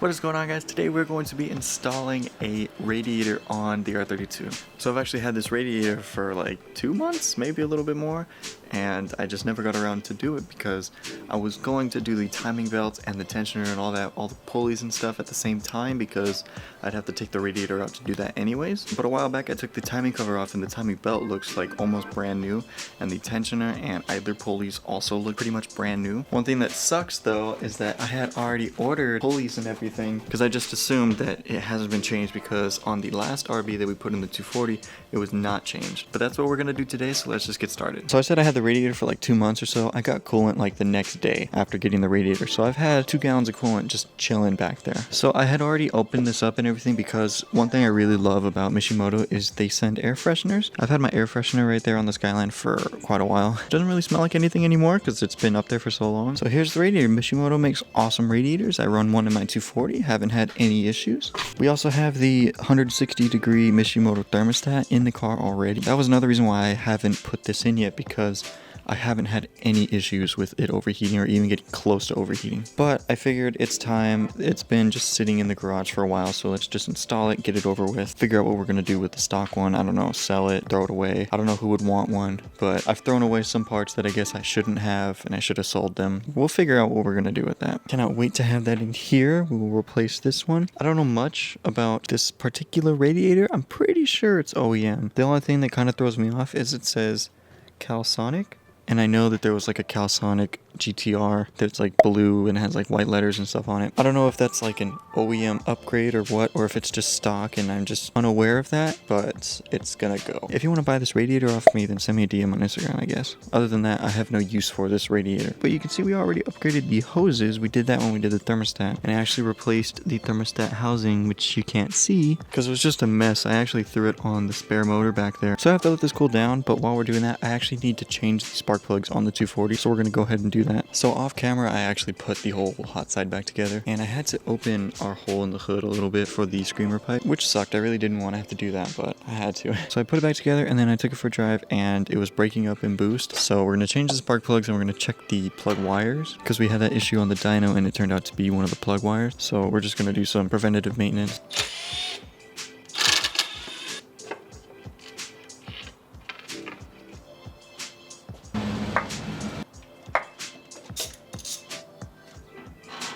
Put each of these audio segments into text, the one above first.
What is going on, guys? Today we're going to be installing a radiator on the R32. So I've actually had this radiator for like 2 months, maybe a little bit more, and I just never got around to do it because I was going to do the timing belts and the tensioner and all that, all the pulleys and stuff at the same time because I'd have to take the radiator out to do that anyways. But a while back I took the timing cover off and the timing belt looks like almost brand new, and the tensioner and idler pulleys also look pretty much brand new. One thing that sucks though is that I had already ordered pulleys and everything because I just assumed that it hasn't been changed because on the last RB that we put in the 240 it was not changed. But that's what we're gonna do today, so let's just get started. So I said I had the radiator for like 2 months or so. I got coolant like the next day after getting the radiator, so I've had 2 gallons of coolant just chilling back there. So I had already opened this up and everything because one thing I really love about Mishimoto is they send air fresheners. I've had my air freshener right there on the Skyline for quite a while. It doesn't really smell like anything anymore because it's been up there for so long. So here's the radiator. Mishimoto makes awesome radiators. I run one in my 240, haven't had any issues. We also have the 160-degree Mishimoto thermostat in the car already. That was another reason why I haven't put this in yet, because I haven't had any issues with it overheating or even getting close to overheating. But I figured it's time. It's been just sitting in the garage for a while, so let's just install it, get it over with, figure out what we're going to do with the stock one. I don't know, sell it, throw it away. I don't know who would want one, but I've thrown away some parts that I guess I shouldn't have, and I should have sold them. We'll figure out what we're going to do with that. Cannot wait to have that in here. We will replace this one. I don't know much about this particular radiator. I'm pretty sure it's OEM. The only thing that kind of throws me off is it says Calsonic. And I know that there was like a Calsonic GTR that's like blue and has like white letters and stuff on it. I don't know if that's like an OEM upgrade or what, or if it's just stock and I'm just unaware of that, but it's gonna go. If you want to buy this radiator off me, then send me a DM on Instagram, I guess. Other than that, I have no use for this radiator. But you can see we already upgraded the hoses. We did that when we did the thermostat, and I actually replaced the thermostat housing, which you can't see because it was just a mess. I actually threw it on the spare motor back there. So I have to let this cool down, but while we're doing that, I actually need to change the spark plugs on the 240, so we're gonna go ahead and do that. So off camera, I actually put the whole hot side back together, and I had to open our hole in the hood a little bit for the screamer pipe, which sucked. I really didn't want to have to do that, but I had to. So I put it back together, and then I took it for a drive, and it was breaking up in boost. So we're gonna change the spark plugs, and we're gonna check the plug wires because we had that issue on the dyno, and it turned out to be one of the plug wires. So we're just gonna do some preventative maintenance.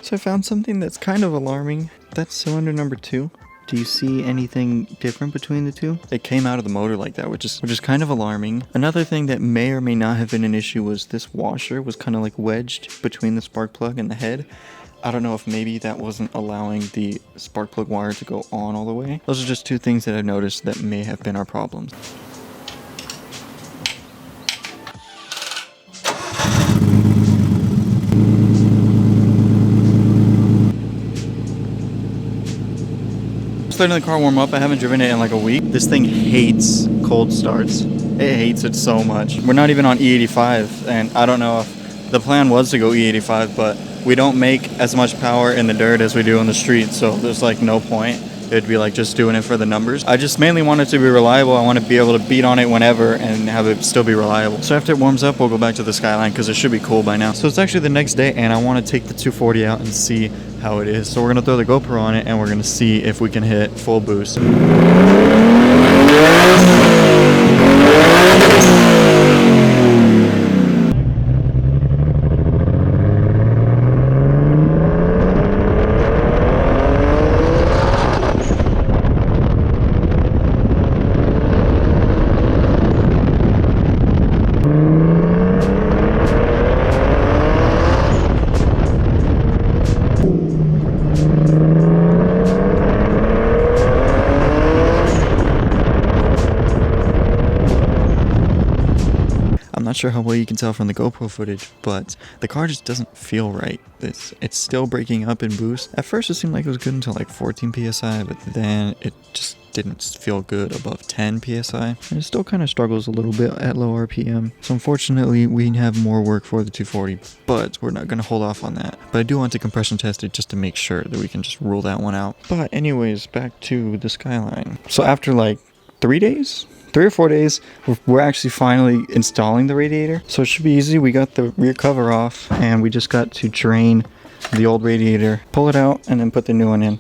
So I found something that's kind of alarming. That's cylinder number 2. Do you see anything different between the two? It came out of the motor like that, which is kind of alarming. Another thing that may or may not have been an issue was this washer was kind of like wedged between the spark plug and the head. I don't know if maybe that wasn't allowing the spark plug wire to go on all the way. Those are just 2 things that I've noticed that may have been our problems. Letting the car warm up. I haven't driven it in like a week. This thing hates cold starts. It hates it so much. We're not even on E85, and I don't know if the plan was to go E85, but we don't make as much power in the dirt as we do on the street, so there's like no point. It'd be like just doing it for the numbers. I just mainly want it to be reliable. I want to be able to beat on it whenever and have it still be reliable. So after it warms up, we'll go back to the Skyline because it should be cool by now. So it's actually the next day, and I want to take the 240 out and see how it is. So we're going to throw the GoPro on it, and we're going to see if we can hit full boost. Not sure how well you can tell from the GoPro footage, but the car just doesn't feel right. It's still breaking up in boost. At first it seemed like it was good until like 14 psi, but then it just didn't feel good above 10 psi. And it still kind of struggles a little bit at low RPM. So unfortunately we have more work for the 240, but we're not going to hold off on that. But I do want to compression test it just to make sure that we can just rule that one out. But anyways, back to the Skyline. So after like 3 or 4 days, we're actually finally installing the radiator. So it should be easy. We got the rear cover off, and we just got to drain the old radiator, pull it out, and then put the new one in.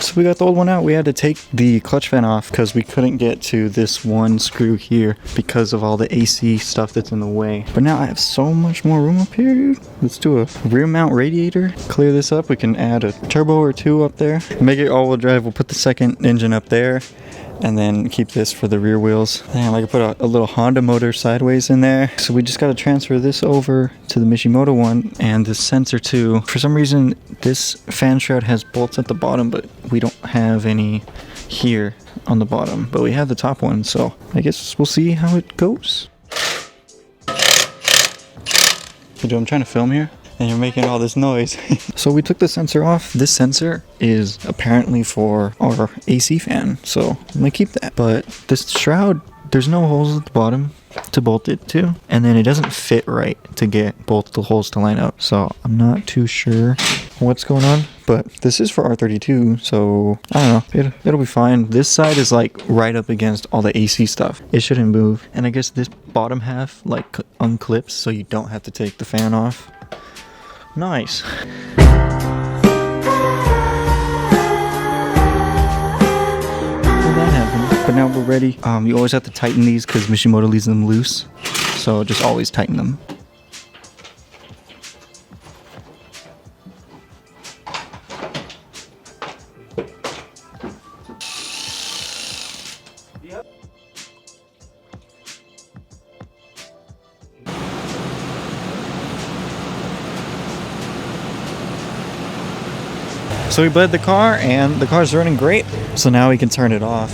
So we got the old one out. We had to take the clutch vent off because we couldn't get to this one screw here because of all the AC stuff that's in the way. But now I have so much more room up here, dude. Let's do a rear mount radiator. Clear this up. We can add a turbo or two up there. Make it all-wheel drive. We'll put the second engine up there. And then keep this for the rear wheels. Damn, I could put a little Honda motor sideways in there. So we just got to transfer this over to the Mishimoto one and the sensor too. For some reason, this fan shroud has bolts at the bottom, but we don't have any here on the bottom. But we have the top one, so I guess we'll see how it goes. Dude, I'm trying to film here. And you're making all this noise. So we took the sensor off. This sensor is apparently for our AC fan, so I'm gonna keep that. But this shroud, there's no holes at the bottom to bolt it to, and then it doesn't fit right to get both the holes to line up. So I'm not too sure what's going on, but this is for R32, so I don't know, it'll be fine. This side is like right up against all the AC stuff. It shouldn't move. And I guess this bottom half like unclips so you don't have to take the fan off. Nice. So that happened. But now we're ready. You always have to tighten these because Mishimoto leaves them loose. So just always tighten them. So we bled the car and the car's running great. So now we can turn it off.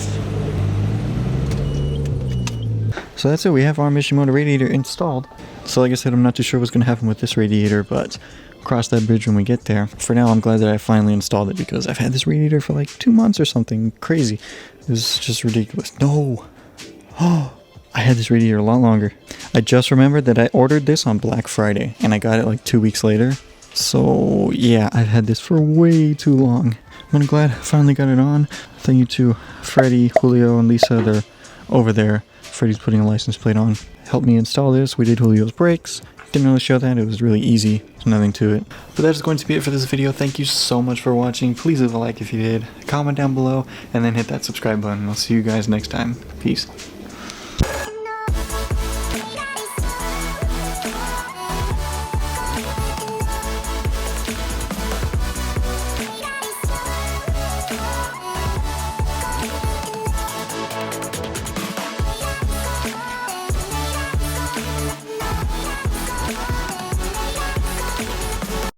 So that's it, we have our Mishimoto radiator installed. So like I said, I'm not too sure what's gonna happen with this radiator, but cross that bridge when we get there. For now, I'm glad that I finally installed it because I've had this radiator for like 2 months or something crazy. It was just ridiculous. No! Oh, I had this radiator a lot longer. I just remembered that I ordered this on Black Friday and I got it like 2 weeks later. So yeah, I've had this for way too long. I'm glad I finally got it on. Thank you to Freddie, Julio, and Lisa. They're over there. Freddie's putting a license plate on. Helped me install this. We did Julio's brakes. Didn't really show that. It was really easy. There's nothing to it. But that is going to be it for this video. Thank you so much for watching. Please leave a like if you did. Comment down below and then hit that subscribe button. I'll see you guys next time. Peace.